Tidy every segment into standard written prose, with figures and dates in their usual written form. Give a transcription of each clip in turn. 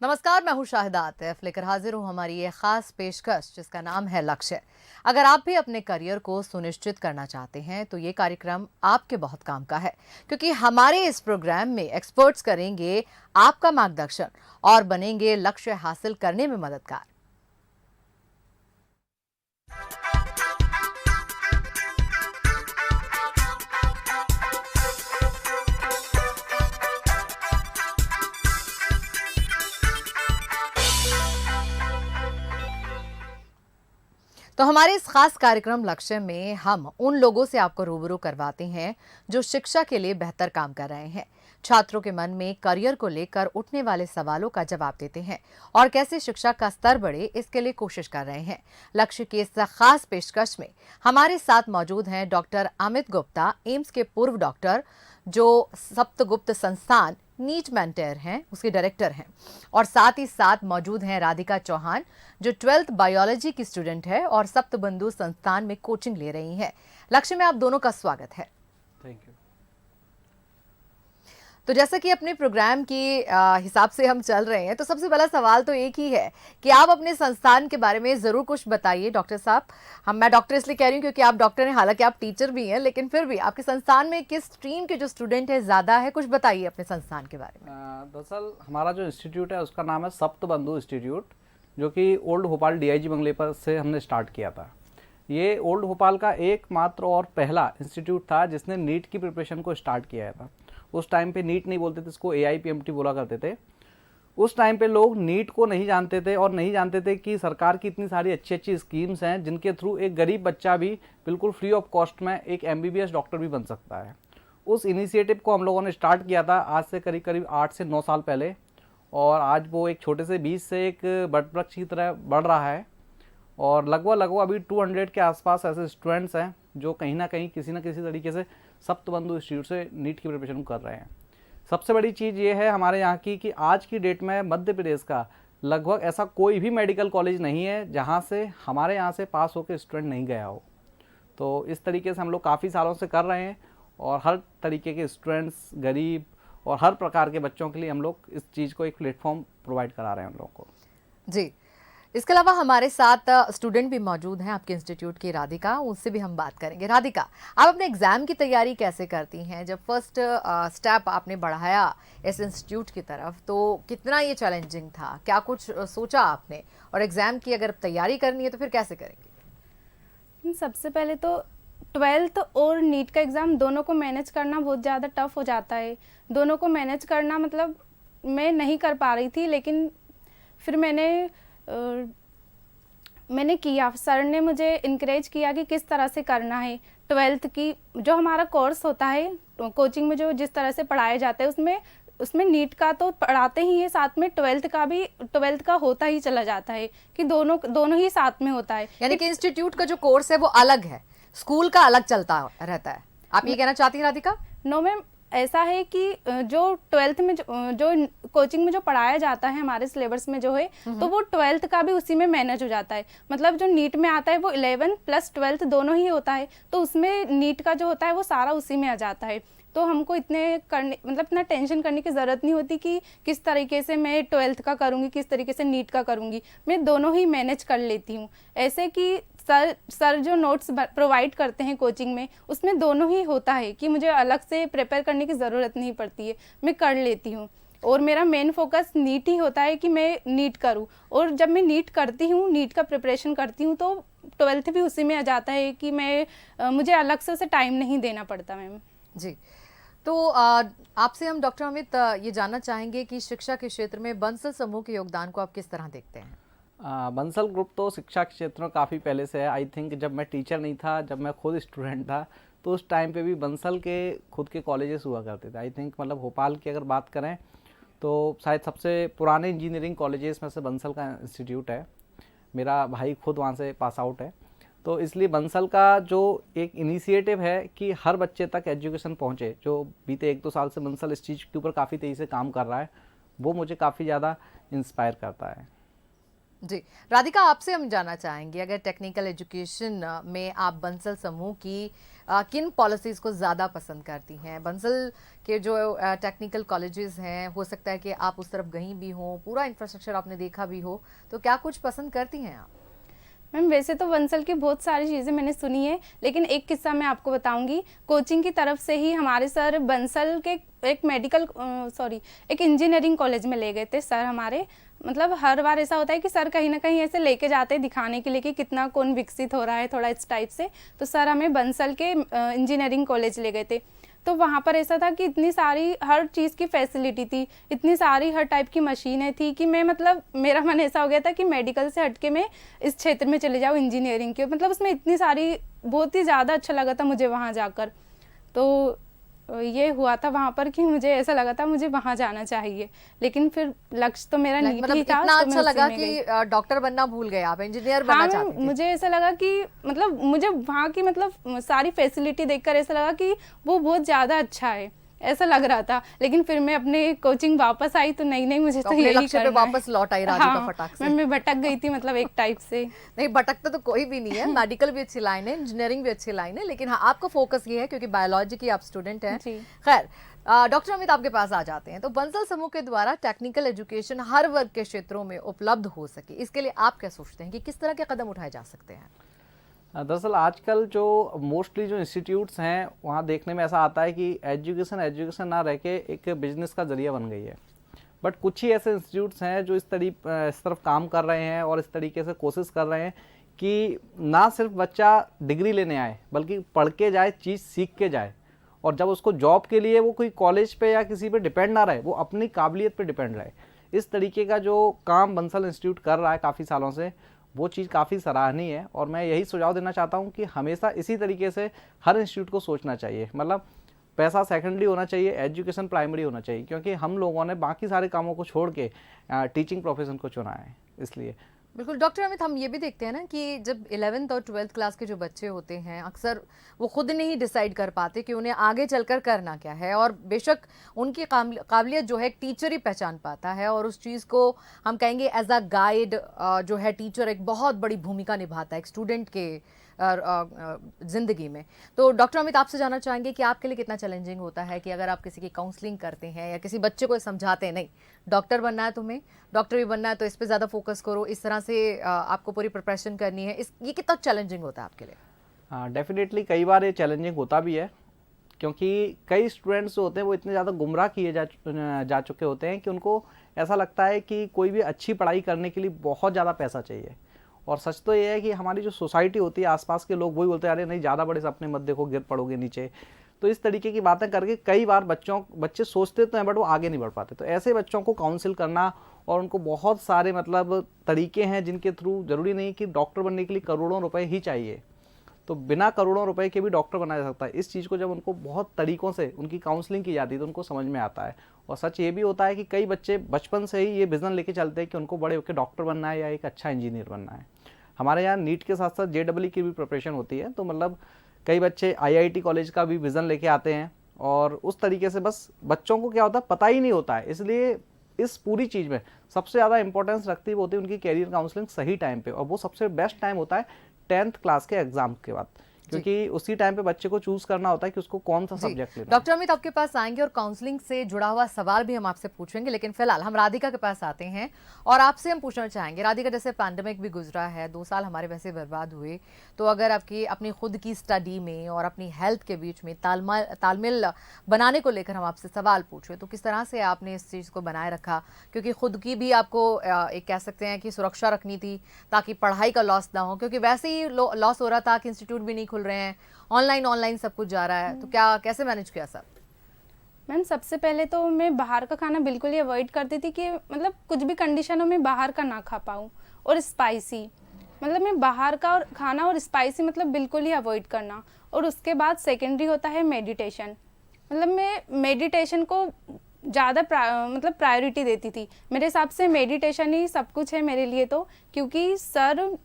नमस्कार, मैं हूं शाहिदा आतिफ लेकर हाजिर हूं हमारी ये खास पेशकश जिसका नाम है लक्ष्य। अगर आप भी अपने करियर को सुनिश्चित करना चाहते हैं तो ये कार्यक्रम आपके बहुत काम का है, क्योंकि हमारे इस प्रोग्राम में एक्सपर्ट्स करेंगे आपका मार्गदर्शन और बनेंगे लक्ष्य हासिल करने में मददगार। तो हमारे इस खास कार्यक्रम लक्ष्य में हम उन लोगों से आपको रूबरू करवाते हैं जो शिक्षा के लिए बेहतर काम कर रहे हैं, छात्रों के मन में करियर को लेकर उठने वाले सवालों का जवाब देते हैं और कैसे शिक्षा का स्तर बढ़े इसके लिए कोशिश कर रहे हैं। लक्ष्य की इस खास पेशकश में हमारे साथ मौजूद हैं डॉक्टर अमित गुप्ता, एम्स के पूर्व डॉक्टर जो सप्तगुप्त संस्थान नीट मेंटर हैं, उसके डायरेक्टर हैं, और साथ ही साथ मौजूद हैं राधिका चौहान जो 12th बायोलॉजी की स्टूडेंट है और सप्तबंधु संस्थान में कोचिंग ले रही हैं। लक्ष्य में आप दोनों का स्वागत है। Thank you. तो जैसा कि अपने प्रोग्राम के हिसाब से हम चल रहे हैं, तो सबसे पहला सवाल तो एक ही है कि आप अपने संस्थान के बारे में जरूर कुछ बताइए। डॉक्टर साहब, मैं डॉक्टर इसलिए कह रही हूँ क्योंकि आप डॉक्टर हैं, हालांकि आप टीचर भी हैं, लेकिन फिर भी आपके संस्थान में किस स्ट्रीम के जो स्टूडेंट है ज्यादा है, कुछ बताइए अपने संस्थान के बारे में। दरअसल हमारा जो इंस्टीट्यूट है उसका नाम है सप्तबंधु इंस्टीट्यूट, जो कि ओल्ड भोपाल डीआईजी बंगले पर से हमने स्टार्ट किया था। ये ओल्ड भोपाल का एकमात्र और पहला इंस्टीट्यूट था जिसने नीट की प्रिपरेशन को स्टार्ट किया था। उस टाइम पे नीट नहीं बोलते थे, इसको AIPMT बोला करते थे। उस टाइम पे लोग नीट को नहीं जानते थे और नहीं जानते थे कि सरकार की इतनी सारी अच्छी अच्छी स्कीम्स हैं जिनके थ्रू एक गरीब बच्चा भी बिल्कुल फ्री ऑफ कॉस्ट में एक MBBS डॉक्टर भी बन सकता है। उस इनिशिएटिव को हम लोगों ने स्टार्ट किया था आज से करीब करीब 8 से 9 साल पहले, और आज वो एक छोटे से बीज से एक बट वृक्ष की तरह बढ़ रहा है। और लगभग अभी 200 के आसपास ऐसे स्टूडेंट्स हैं जो कहीं ना कहीं किसी न किसी तरीके से सप्तबंधु इंस्टीट्यूट से नीट की प्रिपरेशन कर रहे हैं। सबसे बड़ी चीज़ ये है हमारे यहाँ की कि आज की डेट में मध्य प्रदेश का लगभग ऐसा कोई भी मेडिकल कॉलेज नहीं है जहाँ से हमारे यहाँ से पास होकर स्टूडेंट नहीं गया हो। तो इस तरीके से हम लोग काफ़ी सालों से कर रहे हैं और हर तरीके के स्टूडेंट्स, गरीब और हर प्रकार के बच्चों के लिए हम लोग इस चीज़ को एक प्लेटफॉर्म प्रोवाइड करा रहे हैं हम लोग को। जी, इसके अलावा हमारे साथ स्टूडेंट भी मौजूद हैं आपके इंस्टीट्यूट की, राधिका, उससे भी हम बात करेंगे। राधिका, आप अपने एग्जाम की तैयारी कैसे करती हैं? जब फर्स्ट स्टेप आपने बढ़ाया इस इंस्टीट्यूट की तरफ तो कितना ये चैलेंजिंग था? क्या कुछ सोचा आपने? और एग्जाम की अगर तैयारी करनी है तो फिर कैसे करेंगे? सबसे पहले तो 12th और नीट का एग्ज़ाम दोनों को मैनेज करना बहुत ज़्यादा टफ हो जाता है। दोनों को मैनेज करना मतलब मैं नहीं कर पा रही थी, लेकिन फिर मैंने किया। सर ने मुझे इनकरेज किया कि किस तरह से करना है। 12th की जो हमारा कोर्स होता है कोचिंग में, जो जिस तरह से पढ़ाया जाता है उसमें नीट का तो पढ़ाते ही है, साथ में 12th का होता ही चला जाता है कि दोनों ही साथ में होता है। यानी कि इंस्टीट्यूट का जो कोर्स है वो अलग है, स्कूल का अलग चलता रहता है, आप ये कहना चाहती हैं राधिका? नो मैम, ऐसा है कि जो 12th में जो कोचिंग में जो पढ़ाया जाता है हमारे सिलेबस में जो है, तो वो 12th का भी उसी में मैनेज हो जाता है। मतलब जो नीट में आता है वो 11 प्लस 12th दोनों ही होता है, तो उसमें नीट का जो होता है वो सारा उसी में आ जाता है। तो हमको इतना टेंशन करने की ज़रूरत नहीं होती कि किस तरीके से मैं 12th का करूँगी, किस तरीके से नीट का करूँगी। मैं दोनों ही मैनेज कर लेती हूँ। ऐसे कि सर जो नोट्स प्रोवाइड करते हैं कोचिंग में, उसमें दोनों ही होता है कि मुझे अलग से प्रिपेयर करने की ज़रूरत नहीं पड़ती है, मैं कर लेती हूँ। और मेरा मेन फोकस नीट ही होता है कि मैं नीट करूँ। और जब मैं नीट करती हूँ, नीट का प्रिपरेशन करती हूँ, तो 12th भी उसी में आ जाता है कि मुझे अलग से उसे टाइम नहीं देना पड़ता। मैम जी, तो आपसे हम डॉक्टर अमित ये जानना चाहेंगे कि शिक्षा के क्षेत्र में बंसल समूह के योगदान को आप किस तरह देखते हैं? बंसल ग्रुप तो शिक्षा के क्षेत्र में काफ़ी पहले से है। आई थिंक जब मैं टीचर नहीं था, जब मैं खुद स्टूडेंट था, तो उस टाइम पे भी बंसल के खुद के कॉलेजेस हुआ करते थे। आई थिंक मतलब भोपाल की अगर बात करें तो शायद सबसे पुराने इंजीनियरिंग कॉलेजेस में से बंसल का इंस्टीट्यूट है। मेरा भाई खुद वहाँ से पास आउट है, तो इसलिए बंसल का जो एक इनिशिएटिव है कि हर बच्चे तक एजुकेशन पहुँचे, जो बीते 1-2 साल से बंसल इस चीज़ के ऊपर काफ़ी तेज़ी से काम कर रहा है, वो मुझे काफ़ी ज़्यादा इंस्पायर करता है। जी, राधिका आपसे हम जानना चाहेंगे, अगर टेक्निकल एजुकेशन में आप बंसल समूह की किन पॉलिसीज़ को ज़्यादा पसंद करती हैं? बंसल के जो टेक्निकल कॉलेजेस हैं, हो सकता है कि आप उस तरफ गई भी हों, पूरा इंफ्रास्ट्रक्चर आपने देखा भी हो, तो क्या कुछ पसंद करती हैं आप? मैम वैसे तो बंसल की बहुत सारी चीज़ें मैंने सुनी है, लेकिन एक किस्सा मैं आपको बताऊंगी। कोचिंग की तरफ से ही हमारे सर बंसल के एक इंजीनियरिंग कॉलेज में ले गए थे सर हमारे। मतलब हर बार ऐसा होता है कि सर कहीं ना कहीं ऐसे लेके जाते हैं दिखाने के लिए कि कितना कौन विकसित हो रहा है, थोड़ा इस टाइप से। तो सर हमें बंसल के इंजीनियरिंग कॉलेज ले गए थे। तो वहाँ पर ऐसा था कि इतनी सारी हर चीज़ की फैसिलिटी थी, इतनी सारी हर टाइप की मशीनें थी कि मैं मतलब मेरा मन ऐसा हो गया था कि मेडिकल से हट के मैं इस क्षेत्र में चले जाऊँ, इंजीनियरिंग के। मतलब उसमें इतनी सारी, बहुत ही ज़्यादा अच्छा लगा था मुझे वहाँ जाकर। तो ये हुआ था वहाँ पर कि मुझे ऐसा लगा था मुझे वहाँ जाना चाहिए, लेकिन फिर लक्ष्य तो मेरा नीट मतलब ही था। इतना तो मैं अच्छा उसी लगा में कि गई। डॉक्टर बनना भूल गए आप, इंजीनियर बनना हाँ चाहती मैम, थी। मुझे ऐसा लगा कि मतलब मुझे वहाँ की मतलब सारी फैसिलिटी देखकर ऐसा लगा कि वो बहुत ज़्यादा अच्छा है, ऐसा लग रहा था। लेकिन फिर मैं अपने कोचिंग वापस आई तो नहीं मुझे तो तो अपने यही लक्ष्य पे करना है। वापस लौट आई राधिका हाँ, फटाक से। मैं भटक गई थी मतलब एक टाइप से। नहीं, भटकता तो कोई भी नहीं है, मेडिकल भी अच्छी लाइन है, इंजीनियरिंग भी अच्छी लाइन है, लेकिन हाँ आपका फोकस ये है क्योंकि बायोलॉजी की आप स्टूडेंट हैं। जी। खैर, डॉक्टर अमित आपके पास आ जाते हैं। तो बंसल समूह के द्वारा टेक्निकल एजुकेशन हर वर्ग के क्षेत्रों में उपलब्ध हो सके, इसके लिए आप क्या सोचते हैं कि किस तरह के कदम उठाए जा सकते हैं? दरअसल आजकल जो मोस्टली जो इंस्टीट्यूट्स हैं वहाँ देखने में ऐसा आता है कि एजुकेशन ना रह के एक बिजनेस का जरिया बन गई है। बट कुछ ही ऐसे इंस्टीट्यूट्स हैं जो इस तरफ काम कर रहे हैं और इस तरीके से कोशिश कर रहे हैं कि ना सिर्फ बच्चा डिग्री लेने आए बल्कि पढ़ के जाए, चीज़ सीख के जाए, और जब उसको जॉब के लिए वो कोई कॉलेज पे या किसी पे डिपेंड ना रहे, वो अपनी काबिलियत पे डिपेंड रहे। इस तरीके का जो काम बंसल इंस्टीट्यूट कर रहा है काफ़ी सालों से, वो चीज़ काफ़ी सराहनीय है। और मैं यही सुझाव देना चाहता हूँ कि हमेशा इसी तरीके से हर इंस्टीट्यूट को सोचना चाहिए। मतलब पैसा सेकेंडरी होना चाहिए, एजुकेशन प्राइमरी होना चाहिए, क्योंकि हम लोगों ने बाकी सारे कामों को छोड़ के टीचिंग प्रोफेशन को चुना है। इसलिए बिल्कुल डॉक्टर अमित, हम ये भी देखते हैं ना कि जब 11th और 12th क्लास के जो बच्चे होते हैं, अक्सर वो खुद नहीं डिसाइड कर पाते कि उन्हें आगे चलकर करना क्या है, और बेशक उनकी काबिलियत जो है एक टीचर ही पहचान पाता है, और उस चीज़ को हम कहेंगे एज अ गाइड जो है टीचर एक बहुत बड़ी भूमिका निभाता है एक स्टूडेंट के ज़िंदगी में। तो डॉक्टर अमित आपसे जानना चाहेंगे कि आपके लिए कितना चैलेंजिंग होता है कि अगर आप किसी की काउंसलिंग करते हैं या किसी बच्चे को समझाते हैं, नहीं डॉक्टर बनना है तुम्हें, डॉक्टर भी बनना है तो इस पे ज़्यादा फोकस करो, इस तरह से आपको पूरी प्रिपरेशन करनी है, ये कितना चैलेंजिंग होता है आपके लिए? डेफिनेटली कई बार ये चैलेंजिंग होता भी है, क्योंकि कई स्टूडेंट्स जो होते हैं वो इतने ज़्यादा गुमराह किए जा चुके होते हैं कि उनको ऐसा लगता है कि कोई भी अच्छी पढ़ाई करने के लिए बहुत ज़्यादा पैसा चाहिए। और सच तो ये है कि हमारी जो सोसाइटी होती है, आसपास के लोग वही बोलते हैं, अरे नहीं ज़्यादा बड़े सपने मत देखो, गिर पड़ोगे नीचे। तो इस तरीके की बातें करके कई बार बच्चे सोचते तो हैं बट वो आगे नहीं बढ़ पाते। तो ऐसे बच्चों को काउंसिल करना, और उनको बहुत सारे मतलब तरीके हैं जिनके थ्रू, ज़रूरी नहीं कि डॉक्टर बनने के लिए करोड़ों रुपए ही चाहिए, तो बिना करोड़ों रुपए के भी डॉक्टर बनाया जा सकता है। इस चीज़ को जब उनको बहुत तरीक़ों से उनकी काउंसलिंग की जाती है तो उनको समझ में आता है। और सच ये भी होता है कि कई बच्चे बचपन से ही ये विज़न लेके चलते हैं कि उनको बड़े होकर डॉक्टर बनना है या एक अच्छा इंजीनियर बनना है। हमारे यहाँ नीट के साथ साथ JEE की भी प्रिपरेशन होती है, तो मतलब कई बच्चे IIT कॉलेज का भी विज़न लेके आते हैं, और उस तरीके से बस बच्चों को क्या होता है पता ही नहीं होता है। इसलिए इस पूरी चीज़ में सबसे ज़्यादा इंपॉर्टेंस रखती होती है उनकी कैरियर काउंसलिंग सही टाइम पे, और वो सबसे बेस्ट टाइम होता है 10th क्लास के एग्जाम के बाद, क्योंकि उसी टाइम पे बच्चे को चूज करना होता है कि उसको कौन सा सब्जेक्ट लेना है। डॉक्टर अमित आपके पास आएंगे और काउंसलिंग से जुड़ा हुआ सवाल भी हम आपसे पूछेंगे, लेकिन फिलहाल हम राधिका के पास आते हैं और आपसे हम पूछना चाहेंगे, राधिका जैसे पैंडेमिक भी गुजरा है, 2 साल हमारे वैसे बर्बाद हुए, तो अगर आपकी अपनी खुद की स्टडी में और अपनी हेल्थ के बीच में तालमेल बनाने को लेकर हम आपसे सवाल पूछे, तो किस तरह से आपने इस चीज़ को बनाए रखा? क्योंकि खुद की भी आपको एक कह सकते हैं कि सुरक्षा रखनी थी ताकि पढ़ाई का लॉस ना हो, क्योंकि वैसे ही लॉस हो रहा था कि इंस्टीट्यूट भी नहीं खुल रहे हैं, ऑनलाइन सब कुछ जा रहा है, तो कैसे मैनेज किया सब? मैम सबसे पहले तो मैं बाहर का खाना बिल्कुल ही अवॉइड करती थी कि मतलब कुछ भी कंडीशनों में बाहर का ना खा पाऊँ, और स्पाइसी, मतलब मैं बाहर का और खाना और स्पाइसी मतलब बिल्कुल ही अवॉइड करना। और उसके बाद सेकेंडरी होता है मेडिटेशन, मतलब मैं मेडिटेशन को ज़्यादा मतलब प्रायोरिटी देती थी। मेरे हिसाब से मेडिटेशन ही सब कुछ है मेरे लिए, तो क्योंकि सर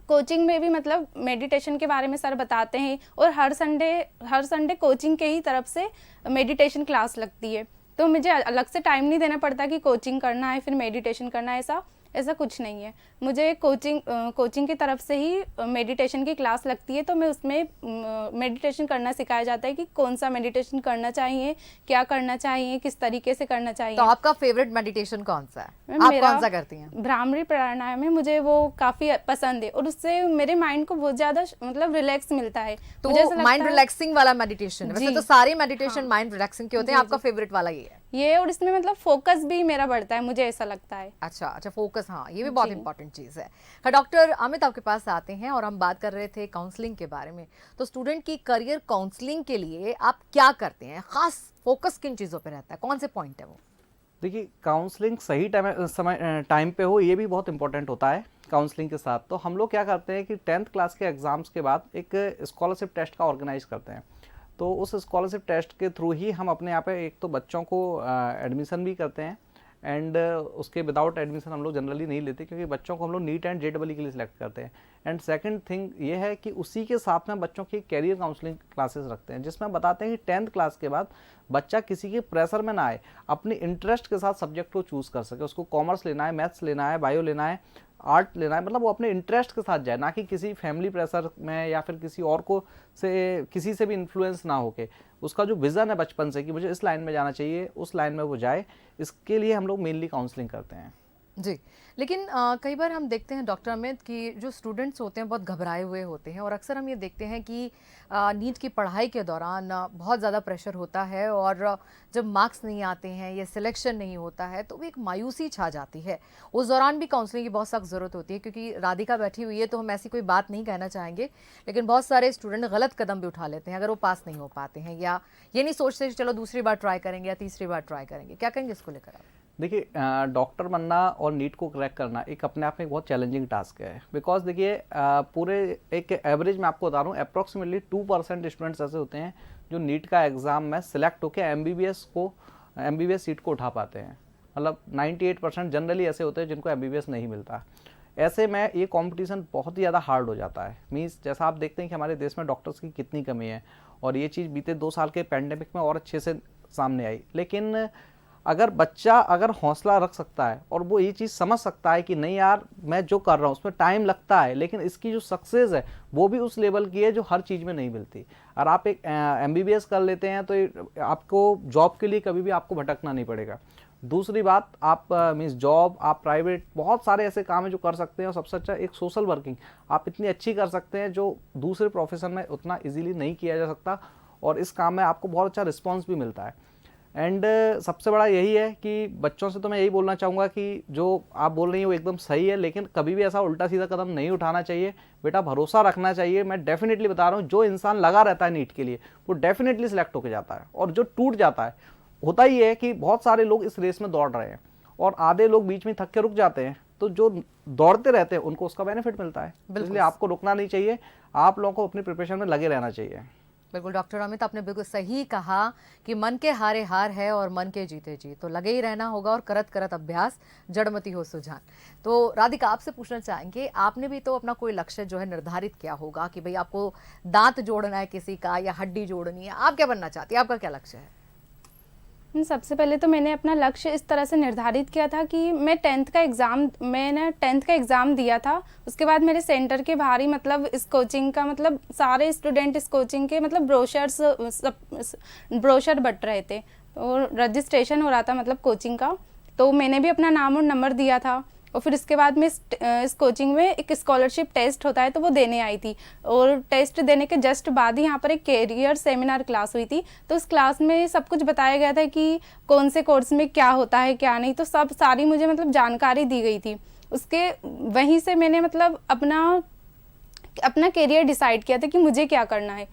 कोचिंग में भी मतलब मेडिटेशन के बारे में सर बताते हैं, और हर संडे कोचिंग के ही तरफ से मेडिटेशन क्लास लगती है, तो मुझे अलग से टाइम नहीं देना पड़ता कि कोचिंग करना है फिर मेडिटेशन करना है। ऐसा ऐसा कुछ नहीं है। मुझे कोचिंग की तरफ से ही मेडिटेशन की क्लास लगती है, तो मैं उसमें मेडिटेशन करना सिखाया जाता है कि कौन सा मेडिटेशन करना चाहिए, क्या करना चाहिए, किस तरीके से करना चाहिए। तो आपका फेवरेट मेडिटेशन कौन सा है? मैम, आप मेरा कौन सा करती हैं? भ्रामरी प्राणायाम है, मुझे वो काफ़ी पसंद है और उससे मेरे माइंड को बहुत ज़्यादा मतलब रिलैक्स मिलता है। तो मुझे ऐसा लगता माइंड है- रिलैक्सिंग वाला मेडिटेशन है। वैसे जी। तो सारे मेडिटेशन माइंड रिलैक्सिंग के होते हैं, जी, आपका फेवरेट वाला ये है। ये, और इसमें मतलब फोकस भी मेरा बढ़ता है, मुझे ऐसा लगता है। अच्छा, फोकस, हाँ, ये भी बहुत जी। इंपॉर्टेंट चीज़ है। हाँ, डॉक्टर अमित आपके पास आते हैं और हम बात कर रहे थे काउंसलिंग के बारे में। तो स्टूडेंट की करियर काउंसलिंग के लिए आप क्या करते हैं? खास फोकस किन चीज़ों पे रहता है? कौन से पॉइंट है वो? देखिए, काउंसलिंग सही टाइम पे हो, ये भी बहुत इंपॉर्टेंट होता है। काउंसलिंग के साथ तो हम लोग क्या करते हैं कि 10th क्लास के एग्ज़ाम्स के बाद एक स्कॉलरशिप टेस्ट का ऑर्गेनाइज करते हैं। तो उस स्कॉलरशिप टेस्ट के थ्रू ही हम अपने यहाँ पे एक तो बच्चों को एडमिशन भी करते हैं, एंड उसके विदाउट एडमिशन हम लोग जनरली नहीं लेते, क्योंकि बच्चों को हम लोग नीट एंड JEE के लिए सिलेक्ट करते हैं। एंड सेकंड थिंग ये है कि उसी के साथ में बच्चों की कैरियर काउंसलिंग क्लासेस रखते हैं, जिसमें बताते हैं कि 10th क्लास के बाद बच्चा किसी के प्रेशर में ना आए, अपने इंटरेस्ट के साथ सब्जेक्ट को चूज़ कर सके। उसको कॉमर्स लेना है, मैथ्स लेना है, बायो लेना है, आर्ट लेना है, मतलब वो अपने इंटरेस्ट के साथ जाए, ना कि किसी फैमिली प्रेशर में या फिर किसी और को से किसी से भी इन्फ्लुएंस ना होके उसका जो विज़न है बचपन से कि मुझे इस लाइन में जाना चाहिए, उस लाइन में वो जाए। इसके लिए हम लोग मेनली काउंसलिंग करते हैं। जी, लेकिन कई बार हम देखते हैं डॉक्टर अमित कि जो स्टूडेंट्स होते हैं बहुत घबराए हुए होते हैं, और अक्सर हम ये देखते हैं कि नीट की पढ़ाई के दौरान बहुत ज़्यादा प्रेशर होता है, और जब मार्क्स नहीं आते हैं या सिलेक्शन नहीं होता है तो भी एक मायूसी छा जाती है। उस दौरान भी काउंसलिंग की बहुत सख्त ज़रूरत होती है, क्योंकि राधिका बैठी हुई है तो हम ऐसी कोई बात नहीं कहना चाहेंगे, लेकिन बहुत सारे स्टूडेंट गलत कदम भी उठा लेते हैं अगर वो पास नहीं हो पाते हैं, या ये नहीं सोचते कि चलो दूसरी बार ट्राई करेंगे या तीसरी बार ट्राई करेंगे। क्या कहेंगे इसको लेकर आप? देखिए, डॉक्टर बनना और नीट को क्रैक करना एक अपने आप में एक बहुत चैलेंजिंग टास्क है। बिकॉज देखिए, पूरे एक एवरेज में आपको बता रहा हूँ, अप्रॉक्सीमेटली 2% स्टूडेंट्स ऐसे होते हैं जो नीट का एग्ज़ाम में सिलेक्ट होकर MBBS सीट को उठा पाते हैं। मतलब 98% जनरली ऐसे होते हैं जिनको MBBS नहीं मिलता। ऐसे में ये कंपटीशन बहुत ही ज़्यादा हार्ड हो जाता है। मीन्स जैसा आप देखते हैं कि हमारे देश में डॉक्टर्स की कितनी कमी है, और ये चीज़ बीते 2 साल के पैंडेमिक में और अच्छे से सामने आई। लेकिन अगर बच्चा हौसला रख सकता है और वो ये चीज़ समझ सकता है कि नहीं यार, मैं जो कर रहा हूँ उसमें टाइम लगता है, लेकिन इसकी जो सक्सेस है वो भी उस लेवल की है जो हर चीज़ में नहीं मिलती। और आप एक MBBS कर लेते हैं तो आपको जॉब के लिए कभी भी आपको भटकना नहीं पड़ेगा। दूसरी बात, आप मीन्स जॉब, आप प्राइवेट बहुत सारे ऐसे काम हैं जो कर सकते हैं, और सबसे अच्छा एक सोशल वर्किंग आप इतनी अच्छी कर सकते हैं जो दूसरे प्रोफेशन में उतना ईजिली नहीं किया जा सकता, और इस काम में आपको बहुत अच्छा रिस्पॉन्स भी मिलता है। एंड सबसे बड़ा यही है कि बच्चों से तो मैं यही बोलना चाहूँगा कि जो आप बोल रही हैं वो एकदम सही है, लेकिन कभी भी ऐसा उल्टा सीधा कदम नहीं उठाना चाहिए। बेटा, भरोसा रखना चाहिए। मैं डेफिनेटली बता रहा हूँ, जो इंसान लगा रहता है नीट के लिए वो डेफिनेटली सिलेक्ट होकर जाता है, और जो टूट जाता है, होता ही है कि बहुत सारे लोग इस रेस में दौड़ रहे हैं और आधे लोग बीच में थक के रुक जाते हैं, तो जो दौड़ते रहते हैं उनको उसका बेनिफिट मिलता है। इसलिए आपको रुकना नहीं चाहिए, आप लोगों को अपनी प्रिपरेशन में लगे रहना चाहिए। बिल्कुल डॉक्टर अमित, आपने बिल्कुल सही कहा कि मन के हारे हार है और मन के जीते जीत, तो लगे ही रहना होगा, और करत करत अभ्यास जड़मती हो सुजान। तो राधिका, आपसे पूछना चाहेंगे, आपने भी तो अपना कोई लक्ष्य जो है निर्धारित किया होगा कि भाई आपको दांत जोड़ना है किसी का या हड्डी जोड़नी है, आप क्या बनना चाहती है? आपका क्या लक्ष्य है? सबसे पहले तो मैंने अपना लक्ष्य इस तरह से निर्धारित किया था कि मैंने 10th का एग्ज़ाम दिया था। उसके बाद मेरे सेंटर के बाहर ही मतलब इस कोचिंग का मतलब सारे स्टूडेंट इस कोचिंग के मतलब ब्रोशर बट रहे थे, और रजिस्ट्रेशन हो रहा था मतलब कोचिंग का। तो मैंने भी अपना नाम और नंबर दिया था, और फिर इसके बाद में इस कोचिंग में एक स्कॉलरशिप टेस्ट होता है तो वो देने आई थी, और टेस्ट देने के जस्ट बाद ही यहाँ पर एक कैरियर सेमिनार क्लास हुई थी। तो उस क्लास में सब कुछ बताया गया था कि कौन से कोर्स में क्या होता है क्या नहीं, तो सारी मुझे मतलब जानकारी दी गई थी। उसके वहीं से मैंने मतलब अपना कैरियर डिसाइड किया था कि मुझे क्या करना है।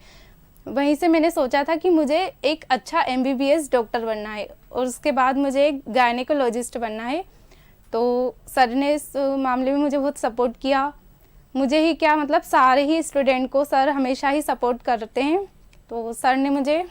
वहीं से मैंने सोचा था कि मुझे एक अच्छा MBBS डॉक्टर बनना है, और उसके बाद मुझे एक गायनेकोलॉजिस्ट बनना है। तो सर ने इस मामले में मुझे बहुत सपोर्ट किया। मुझे ही क्या मतलब सारे ही स्टूडेंट को सर हमेशा ही सपोर्ट करते हैं। तो सर ने मुझे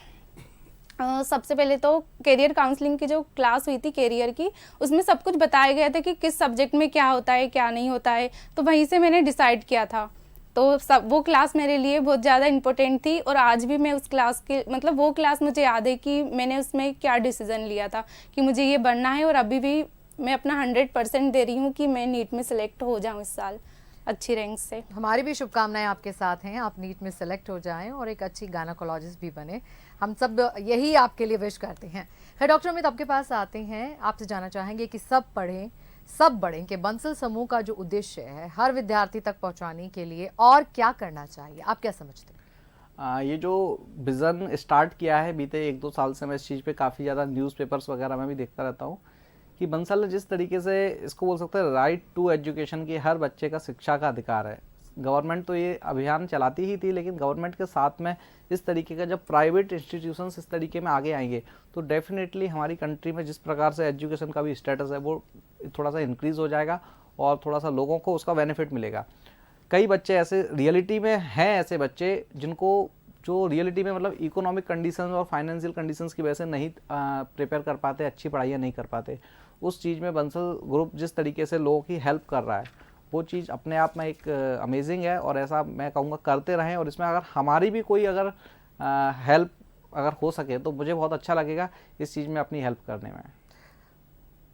सबसे पहले तो कैरियर काउंसलिंग की जो क्लास हुई थी कैरियर की, उसमें सब कुछ बताया गया था कि किस सब्जेक्ट में क्या होता है क्या नहीं होता है, तो वहीं से मैंने डिसाइड किया था। तो वो क्लास मेरे लिए बहुत ज़्यादा इम्पोर्टेंट थी, और आज भी मैं उस क्लास के मतलब वो क्लास मुझे याद है कि मैंने उसमें क्या डिसीज़न लिया था कि मुझे ये बनना है, और अभी भी मैं अपना 100% दे रही हूँ कि मैं नीट में सिलेक्ट हो जाऊँ इस साल अच्छी रैंक से। हमारी भी शुभकामनाएं आपके साथ हैं, आप नीट में सेलेक्ट हो जाएं और एक अच्छी गायनेकोलॉजिस्ट भी बने। हम सब यही आपके लिए विश करते हैं। फिर डॉक्टर अमित आपके पास आते हैं, आपसे जानना चाहेंगे कि सब पढ़ें सब बढ़ें कि बंसल समूह का जो उद्देश्य है हर विद्यार्थी तक पहुंचाने के लिए और क्या करना चाहिए, आप क्या समझते हैं? ये जो विज़न स्टार्ट किया है बीते 1-2 साल से, मैं इस चीज़ पे काफ़ी ज़्यादा न्यूज़पेपर्स वगैरह में भी देखता रहता हूँ कि बंसल ने जिस तरीके से इसको बोल सकते हैं राइट टू एजुकेशन की, हर बच्चे का शिक्षा का अधिकार है। गवर्नमेंट तो ये अभियान चलाती ही थी, लेकिन गवर्नमेंट के साथ में इस तरीके का जब प्राइवेट इंस्टीट्यूशंस इस तरीके में आगे आएंगे तो डेफिनेटली हमारी कंट्री में जिस प्रकार से एजुकेशन का भी स्टेटस है वो थोड़ा सा इंक्रीज़ हो जाएगा और थोड़ा सा लोगों को उसका बेनिफिट मिलेगा। कई बच्चे ऐसे रियलिटी में हैं, ऐसे बच्चे जिनको जो रियलिटी में मतलब इकोनॉमिक कंडीशंस और फाइनेंशियल कंडीशंस की वजह से नहीं प्रिपेयर कर पाते, अच्छी पढ़ाइयाँ नहीं कर पाते। उस चीज़ में बंसल ग्रुप जिस तरीके से लोगों की हेल्प कर रहा है वो चीज़ अपने आप में एक अमेजिंग है और ऐसा मैं कहूँगा करते रहें। और इसमें अगर हमारी भी कोई अगर हेल्प अगर हो सके तो मुझे बहुत अच्छा लगेगा इस चीज़ में अपनी हेल्प करने में।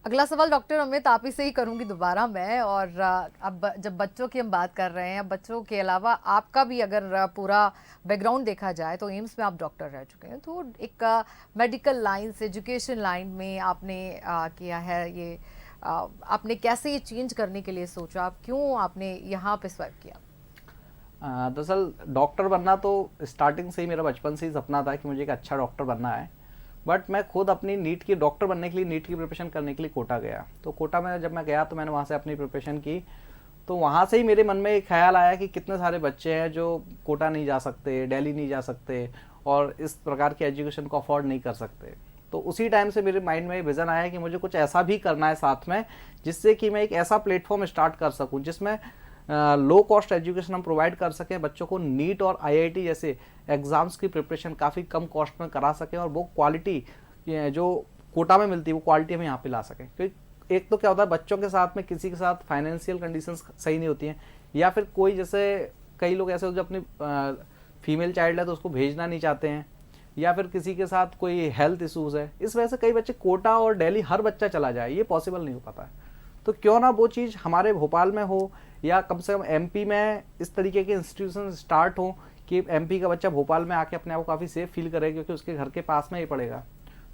अगला सवाल डॉक्टर अमित आप ही से ही करूंगी दोबारा मैं। और अब जब बच्चों की हम बात कर रहे हैं, बच्चों के अलावा आपका भी अगर पूरा बैकग्राउंड देखा जाए तो एम्स में आप डॉक्टर रह चुके हैं, तो एक मेडिकल लाइन से एजुकेशन लाइन में आपने किया है ये, आपने कैसे ये चेंज करने के लिए सोचा, आप क्यों आपने यहाँ पे स्वाइप किया? दरअसल डॉक्टर बनना तो स्टार्टिंग से ही मेरा बचपन से ही सपना था कि मुझे एक अच्छा डॉक्टर बनना है। बट मैं खुद अपनी नीट की डॉक्टर बनने के लिए नीट की प्रिपरेशन करने के लिए कोटा गया। तो कोटा में जब मैं गया तो मैंने वहाँ से अपनी प्रिपरेशन की, तो वहाँ से ही मेरे मन में एक ख्याल आया कि कितने सारे बच्चे हैं जो कोटा नहीं जा सकते, दिल्ली नहीं जा सकते और इस प्रकार की एजुकेशन को अफोर्ड नहीं कर सकते। तो उसी टाइम से मेरे माइंड में विज़न आया कि मुझे कुछ ऐसा भी करना है साथ में जिससे कि मैं एक ऐसा प्लेटफॉर्म स्टार्ट कर सकूँ जिसमें लो कॉस्ट एजुकेशन हम प्रोवाइड कर सकें, बच्चों को नीट और आईआईटी जैसे एग्ज़ाम्स की प्रिपरेशन काफ़ी कम कॉस्ट में करा सकें और वो क्वालिटी जो कोटा में मिलती है वो क्वालिटी हम यहाँ पे ला सकें। क्योंकि एक तो क्या होता है बच्चों के साथ में किसी के साथ फाइनेंशियल कंडीशंस सही नहीं होती हैं, या फिर कोई जैसे कई लोग ऐसे होते जो अपनी फीमेल चाइल्ड है तो उसको भेजना नहीं चाहते हैं, या फिर किसी के साथ कोई हेल्थ इशूज़ है, इस वजह से कई बच्चे कोटा और दिल्ली हर बच्चा चला जाए, ये पॉसिबल नहीं हो पाता है। तो क्यों ना वो चीज़ हमारे भोपाल में हो या कम से कम एमपी में इस तरीके के इंस्टीट्यूशन स्टार्ट हो कि एमपी का बच्चा भोपाल में आके अपने आप को काफ़ी सेफ फील करे क्योंकि उसके घर के पास में ही पड़ेगा।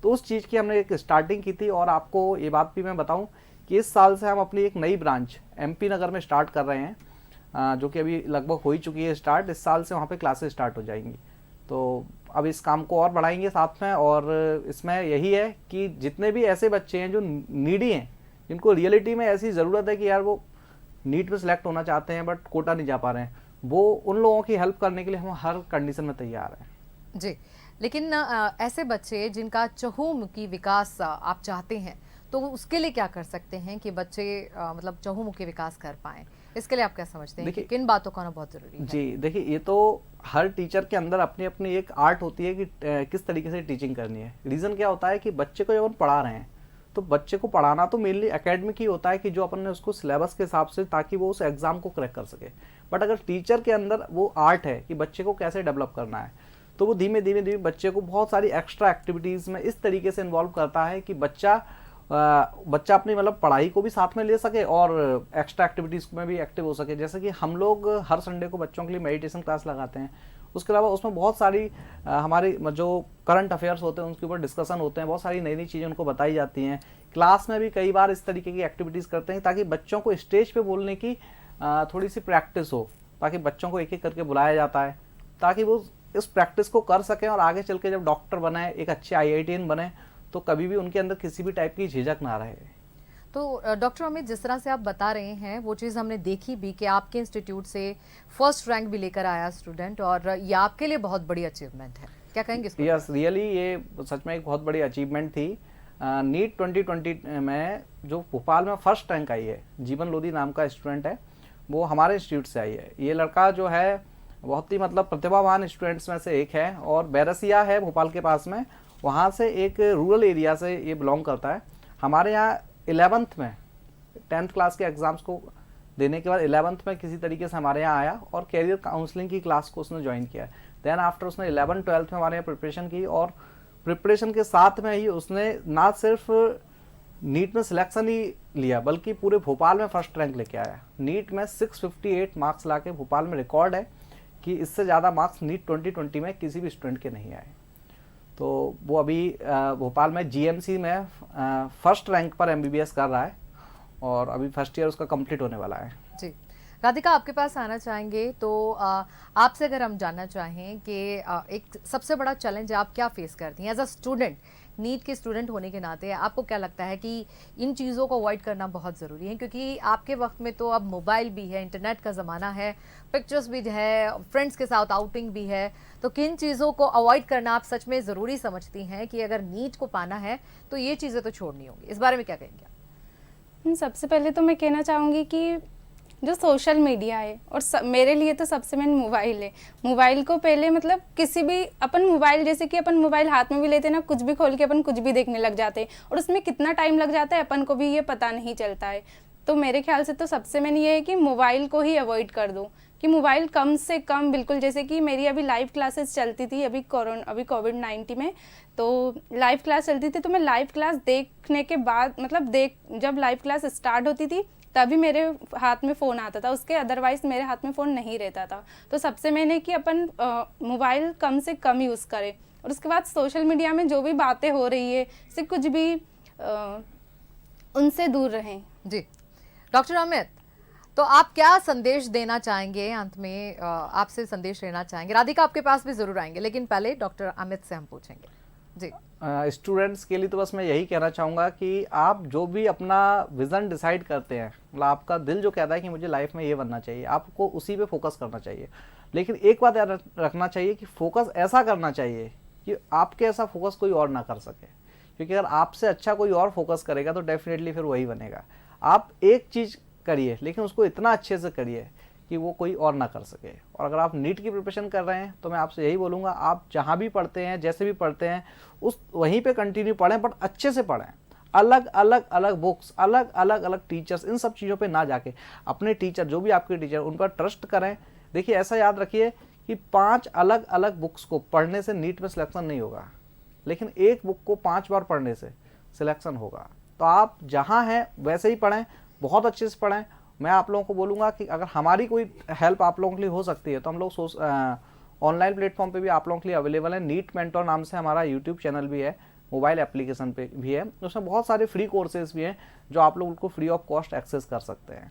तो उस चीज़ की हमने एक स्टार्टिंग की थी। और आपको ये बात भी मैं बताऊं कि इस साल से हम अपनी एक नई ब्रांच एमपी नगर में स्टार्ट कर रहे हैं, जो कि अभी लगभग हो ही चुकी है स्टार्ट। इस साल से वहाँ पे क्लासेस स्टार्ट हो जाएंगी। तो अब इस काम को और बढ़ाएंगे साथ में। और इसमें यही है कि जितने भी ऐसे बच्चे हैं जो नीडी हैं, जिनको रियलिटी में ऐसी ज़रूरत है कि यार वो नीट में सेलेक्ट होना चाहते हैं बट कोटा नहीं जा पा रहे हैं, वो उन लोगों की हेल्प करने के लिए हम हर कंडीशन में तैयार हैं। जी, लेकिन ऐसे बच्चे जिनका चहुमुखी विकास आप चाहते हैं तो उसके लिए क्या कर सकते हैं कि बच्चे मतलब चहुमुखी विकास कर पाएं? इसके लिए आप क्या समझते हैं कि किन बातों का होना बहुत जरूरी है? जी देखिए, ये तो हर टीचर के अंदर अपनी अपनी एक आर्ट होती है कि किस तरीके से टीचिंग करनी है। रीज़न क्या होता है कि बच्चे को जब हम पढ़ा रहे हैं तो बच्चे को पढ़ाना तो मेनली एकेडमिक ही होता है कि जो अपन ने उसको सिलेबस के हिसाब से, ताकि वो उस एग्जाम को क्रैक कर सके। बट अगर टीचर के अंदर वो आर्ट है कि बच्चे को कैसे डेवलप करना है, तो वो धीमे धीमे बच्चे को बहुत सारी एक्स्ट्रा एक्टिविटीज़ में इस तरीके से इन्वॉल्व करता है कि बच्चा अपनी मतलब पढ़ाई को भी साथ में ले सके और एक्स्ट्रा एक्टिविटीज़ में भी एक्टिव हो सके। जैसे कि हम लोग हर संडे को बच्चों के लिए मेडिटेशन क्लास लगाते हैं। उसके अलावा उसमें बहुत सारी हमारी जो करंट अफेयर्स होते हैं उनके ऊपर डिस्कशन होते हैं, बहुत सारी नई नई चीज़ें उनको बताई जाती हैं। क्लास में भी कई बार इस तरीके की एक्टिविटीज़ करते हैं ताकि बच्चों को स्टेज पे बोलने की थोड़ी सी प्रैक्टिस हो, ताकि बच्चों को एक एक करके बुलाया जाता है ताकि वो इस प्रैक्टिस को कर सकें और आगे चल के जब डॉक्टर बने, एक अच्छे IITian बने, तो कभी भी उनके अंदर किसी भी टाइप की झिझक ना रहे। तो डॉक्टर अमित, जिस तरह से आप बता रहे हैं वो चीज़ हमने देखी भी कि आपके इंस्टीट्यूट से फर्स्ट रैंक भी लेकर आया स्टूडेंट, और ये आपके लिए बहुत बड़ी अचीवमेंट है, क्या कहेंगे इसको? यस, रियली ये सच में एक बहुत बड़ी अचीवमेंट थी। नीट 2020 में जो भोपाल में फर्स्ट रैंक आई है, जीवन लोधी नाम का स्टूडेंट है, वो हमारे इंस्टीट्यूट से आई है। ये लड़का जो है बहुत ही मतलब प्रतिभावान स्टूडेंट्स में से एक है और बैरसिया है भोपाल के पास में, वहाँ से एक रूरल एरिया से ये बिलोंग करता है। हमारे यहाँ 11th में 10th क्लास के एग्ज़ाम्स को देने के बाद 11th में किसी तरीके से हमारे यहाँ आया और कैरियर काउंसलिंग की क्लास को उसने ज्वाइन किया। देन आफ्टर उसने 11th-12th में हमारे यहाँ प्रिपरेशन की और प्रिपरेशन के साथ में ही उसने ना सिर्फ नीट में सिलेक्शन ही लिया बल्कि पूरे भोपाल में फर्स्ट रैंक लेके आया। नीट में 658 मार्क्स लाके भोपाल में रिकॉर्ड है कि इससे ज़्यादा मार्क्स नीट 2020 में किसी भी स्टूडेंट के नहीं आए। तो वो अभी भोपाल में जीएमसी में फर्स्ट रैंक पर एमबीबीएस कर रहा है और अभी फर्स्ट ईयर उसका कंप्लीट होने वाला है। जी, राधिका आपके पास आना चाहेंगे तो आपसे अगर हम जानना चाहें कि एक सबसे बड़ा चैलेंज आप क्या फेस करती हैं एज अ स्टूडेंट, नीट के स्टूडेंट होने के नाते आपको क्या लगता है कि इन चीज़ों को अवॉइड करना बहुत ज़रूरी है? क्योंकि आपके वक्त में तो अब मोबाइल भी है, इंटरनेट का ज़माना है, पिक्चर्स भी है, फ्रेंड्स के साथ आउटिंग भी है, तो किन चीज़ों को अवॉइड करना आप सच में ज़रूरी समझती हैं कि अगर नीट को पाना है तो ये चीज़ें तो छोड़नी होंगी? इस बारे में क्या कहेंगे आप? सबसे पहले तो मैं कहना चाहूँगी कि जो सोशल मीडिया है और मेरे लिए तो सबसे मेन मोबाइल है। मोबाइल को पहले मतलब किसी भी अपन मोबाइल, जैसे कि अपन मोबाइल हाथ में भी लेते हैं ना, कुछ भी खोल के अपन कुछ भी देखने लग जाते हैं और उसमें कितना टाइम लग जाता है अपन को भी ये पता नहीं चलता है। तो मेरे ख्याल से तो सबसे मेन ये है कि मोबाइल को ही अवॉइड कर दो, कि मोबाइल कम से कम बिल्कुल। जैसे कि मेरी अभी लाइव क्लासेस चलती थी अभी कोविड-19 में, तो लाइव क्लास चलती थी, तो मैं लाइव क्लास देखने के बाद मतलब जब लाइव क्लास स्टार्ट होती थी तभी मेरे हाथ में फ़ोन आता था, उसके अदरवाइज़ मेरे हाथ में फ़ोन नहीं रहता था। तो सबसे मैंने कि अपन मोबाइल कम से कम यूज़ करें और उसके बाद सोशल मीडिया में जो भी बातें हो रही है से कुछ भी उनसे दूर रहें। जी, डॉक्टर अमित, तो आप क्या संदेश देना चाहेंगे? अंत में आपसे संदेश लेना चाहेंगे। राधिका आपके पास भी जरूर आएंगे, लेकिन पहले डॉक्टर अमित से हम पूछेंगे। जी, स्टूडेंट्स के लिए तो बस मैं यही कहना चाहूँगा कि आप जो भी अपना विज़न डिसाइड करते हैं, मतलब आपका दिल जो कहता है कि मुझे लाइफ में ये बनना चाहिए, आपको उसी पे फोकस करना चाहिए। लेकिन एक बात याद रखना चाहिए कि फोकस ऐसा करना चाहिए कि आपके ऐसा फोकस कोई और ना कर सके, क्योंकि अगर आपसे अच्छा कोई और फोकस करेगा तो डेफिनेटली फिर वही बनेगा। आप एक चीज़ करिए लेकिन उसको इतना अच्छे से करिए कि वो कोई और ना कर सके। और अगर आप नीट की प्रिपरेशन कर रहे हैं तो मैं आपसे यही बोलूँगा, आप जहाँ भी पढ़ते हैं, जैसे भी पढ़ते हैं, उस वहीं पे कंटिन्यू पढ़ें, बट अच्छे से पढ़ें। अलग अलग बुक्स, अलग टीचर्स, इन सब चीज़ों पे ना जाके अपने टीचर, जो भी आपके टीचर, उन पर ट्रस्ट करें। देखिए, ऐसा याद रखिए कि 5 अलग बुक्स को पढ़ने से नीट में सिलेक्शन नहीं होगा, लेकिन एक बुक को 5 बार पढ़ने से सिलेक्शन होगा। तो आप जहाँ हैं वैसे ही पढ़ें, बहुत अच्छे से पढ़ें। मैं आप लोगों को बोलूँगा कि अगर हमारी कोई हेल्प आप लोगों के लिए हो सकती है तो हम लोग ऑनलाइन प्लेटफॉर्म पे भी आप लोगों के लिए अवेलेबल है। नीट मेंटोर नाम से हमारा यूट्यूब चैनल भी है, मोबाइल एप्लीकेशन पे भी है, उसमें बहुत सारे फ्री कोर्सेज भी हैं जो आप लोग उनको फ्री ऑफ कॉस्ट एक्सेस कर सकते हैं।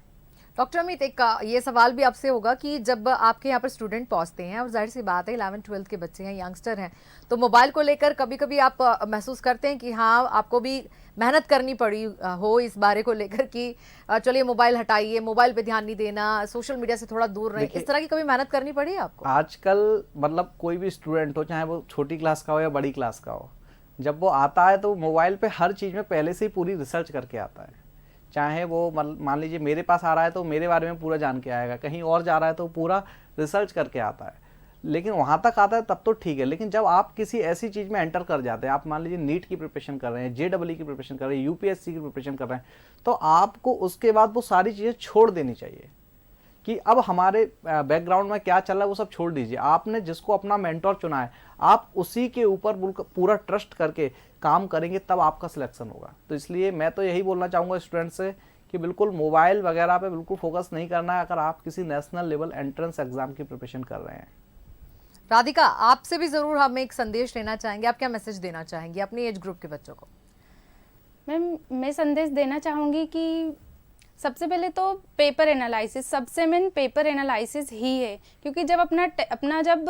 डॉक्टर अमित, एक ये सवाल भी आपसे होगा कि जब आपके यहाँ पर स्टूडेंट पहुँचते हैं, और जाहिर सी बात है 11th-12th के बच्चे हैं, यंगस्टर हैं, तो मोबाइल को लेकर कभी कभी आप महसूस करते हैं कि हाँ, आपको भी मेहनत करनी पड़ी हो इस बारे को लेकर कि चलिए मोबाइल हटाइए, मोबाइल पे ध्यान नहीं देना, सोशल मीडिया से थोड़ा दूर रहें, इस तरह की कभी मेहनत करनी पड़ी है आपको? आजकल मतलब कोई भी स्टूडेंट हो, चाहे वो छोटी क्लास का हो या बड़ी क्लास का हो, जब वो आता है तो मोबाइल पे हर चीज़ में पहले से ही पूरी रिसर्च करके आता है। चाहे वो मान लीजिए मेरे पास आ रहा है तो मेरे बारे में पूरा जान के आएगा, कहीं और जा रहा है तो पूरा रिसर्च करके आता है, लेकिन वहाँ तक आता है तब तो ठीक है। लेकिन जब आप किसी ऐसी चीज़ में एंटर कर जाते हैं, आप मान लीजिए नीट की प्रिपरेशन कर रहे हैं, जेईई की प्रिपरेशन कर रहे हैं, यूपीएससी की प्रिपरेशन कर रहे हैं, तो आपको उसके बाद वो सारी चीज़ें छोड़ देनी चाहिए कि अब हमारे बैकग्राउंड में क्या चल रहा है वो सब छोड़ दीजिए। आपने जिसको अपना मेंटोर चुना है, आप उसी के ऊपर पूरा ट्रस्ट करके काम करेंगे, तब आपका सिलेक्शन होगा। तो इसलिए मैं तो यही बोलना चाहूँगा स्टूडेंट से कि बिल्कुल मोबाइल वगैरह पे बिल्कुल फोकस नहीं करना है अगर आप किसी नेशनल लेवल एंट्रेंस एग्जाम की प्रिपरेशन कर रहे हैं। राधिका, आपसे भी जरूर हम एक संदेश लेना चाहेंगे, आप क्या मैसेज देना चाहेंगे अपनी एज ग्रुप के बच्चों को? मैम, मैं संदेश देना चाहूँगी कि सबसे पहले तो पेपर एनालिसिस, सबसे मेन पेपर एनालिसिस ही है, क्योंकि जब अपना जब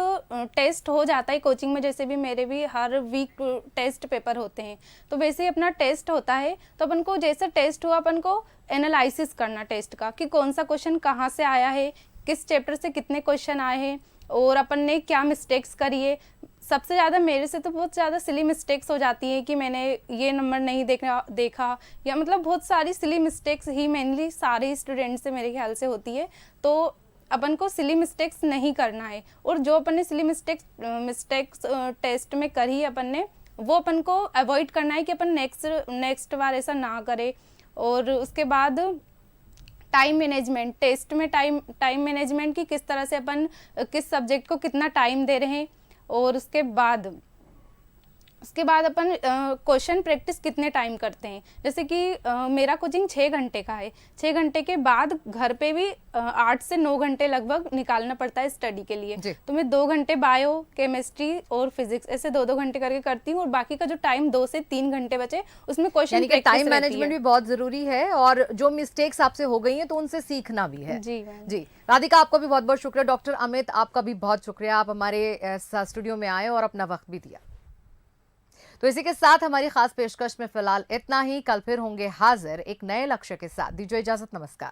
टेस्ट हो जाता है कोचिंग में, जैसे भी मेरे भी हर वीक टेस्ट पेपर होते हैं, तो वैसे ही अपना टेस्ट होता है, तो अपन को जैसे टेस्ट हुआ अपन को एनालिसिस करना टेस्ट का कि कौन सा क्वेश्चन कहाँ से आया है, किस चैप्टर से कितने क्वेश्चन आए हैं और अपन ने क्या मिस्टेक्स करी है। सबसे ज़्यादा मेरे से तो बहुत ज़्यादा सिली मिस्टेक्स हो जाती हैं कि मैंने ये नंबर नहीं देखा या मतलब बहुत सारी सिली मिस्टेक्स ही मेनली सारे स्टूडेंट से मेरे ख्याल से होती है। तो अपन को सिली मिस्टेक्स नहीं करना है, और जो अपन ने सिली मिस्टेक्स टेस्ट में करी अपन ने, वो अपन को अवॉइड करना है कि अपन नेक्स्ट बार ऐसा ना करें। और उसके बाद टाइम मैनेजमेंट, टेस्ट में टाइम मैनेजमेंट की किस तरह से अपन किस सब्जेक्ट को कितना टाइम दे रहे हैं, और उसके बाद उसके बाद अपन क्वेश्चन प्रैक्टिस कितने टाइम करते हैं, जैसे कि मेरा कोचिंग 6 घंटे का है। 6 घंटे के बाद घर पे भी 8 से 9 घंटे लगभग निकालना पड़ता है स्टडी के लिए। जी। तो मैं 2 घंटे बायो, केमिस्ट्री और फिजिक्स ऐसे 2-2 घंटे करके करती हूँ, और बाकी का जो टाइम 2 से 3 घंटे बचे उसमें क्वेश्चन यानी कि प्रैक्टिस टाइम रहती मैनेजमेंट है। भी बहुत जरूरी है, और जो मिस्टेक्स आपसे हो गई हैं तो उनसे सीखना भी है। जी मैम। जी राधिका, आपका भी बहुत बहुत शुक्रिया। डॉक्टर अमित, आपका भी बहुत शुक्रिया, आप हमारे स्टूडियो में आए और अपना वक्त भी दिया। तो इसी के साथ हमारी खास पेशकश में फिलहाल इतना ही। कल फिर होंगे हाजिर एक नए लक्ष्य के साथ। दीजिए इजाजत, नमस्कार।